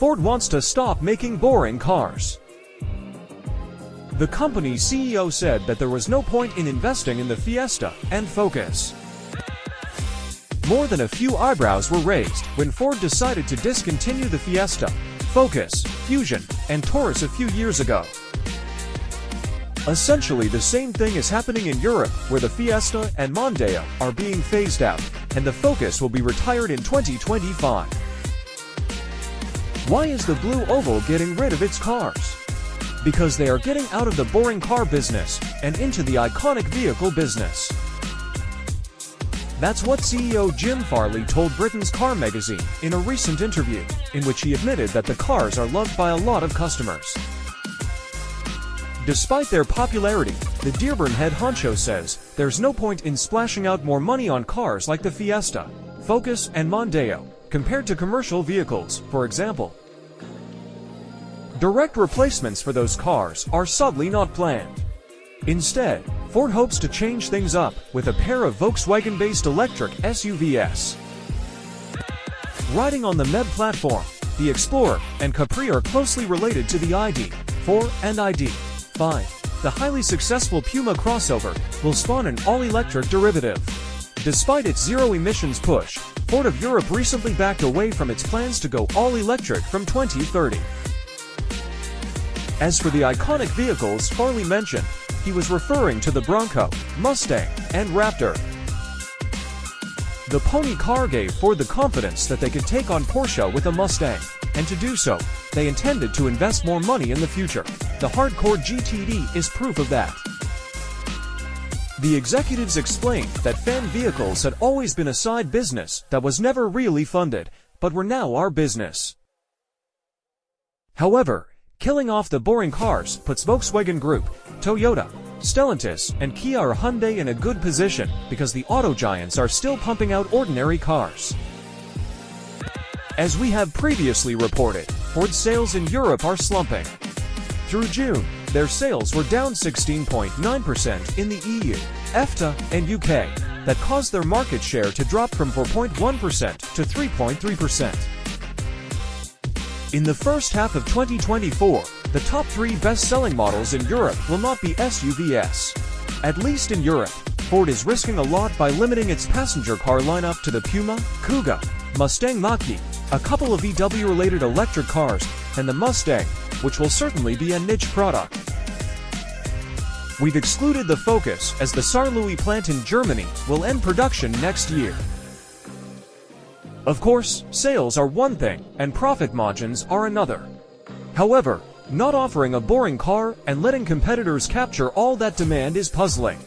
Ford wants to stop making boring cars. The company's CEO said that there was no point in investing in the Fiesta and Focus. More than a few eyebrows were raised when Ford decided to discontinue the Fiesta, Focus, Fusion, and Taurus a few years ago. Essentially the same thing is happening in Europe, where the Fiesta and Mondeo are being phased out, and the Focus will be retired in 2025. Why is the Blue Oval getting rid of its cars? Because they are getting out of the boring car business and into the iconic vehicle business. That's what CEO Jim Farley told Britain's car magazine in a recent interview, in which he admitted that the cars are loved by a lot of customers. Despite their popularity, the Dearborn head honcho says there's no point in splashing out more money on cars like the Fiesta, Focus, and Mondeo, compared to commercial vehicles, for example. Direct replacements for those cars are sadly not planned. Instead, Ford hopes to change things up with a pair of Volkswagen-based electric SUVs. Riding on the MEB platform, the Explorer and Capri are closely related to the ID.4 and ID.5. The highly successful Puma crossover will spawn an all-electric derivative. Despite its zero-emissions push, Ford of Europe recently backed away from its plans to go all-electric from 2030. As for the iconic vehicles Farley mentioned, he was referring to the Bronco, Mustang, and Raptor. The pony car gave Ford the confidence that they could take on Porsche with a Mustang, and to do so, they intended to invest more money in the future. The hardcore GTD is proof of that. The executives explained that fan vehicles had always been a side business that was never really funded, but were now our business. However, killing off the boring cars puts Volkswagen Group, Toyota, Stellantis, and Kia or Hyundai in a good position because the auto giants are still pumping out ordinary cars. As we have previously reported, Ford's sales in Europe are slumping. Through June, their sales were down 16.9% in the EU, EFTA, and UK. That caused their market share to drop from 4.1% to 3.3%. In the first half of 2024, the top 3 best-selling models in Europe will not be SUVs. At least in Europe, Ford is risking a lot by limiting its passenger car lineup to the Puma, Kuga, Mustang Mach-E, a couple of VW-related electric cars, and the Mustang, which will certainly be a niche product. We've excluded the Focus as the Saarlouis plant in Germany will end production next year. Of course, sales are one thing, and profit margins are another. However, not offering a boring car and letting competitors capture all that demand is puzzling.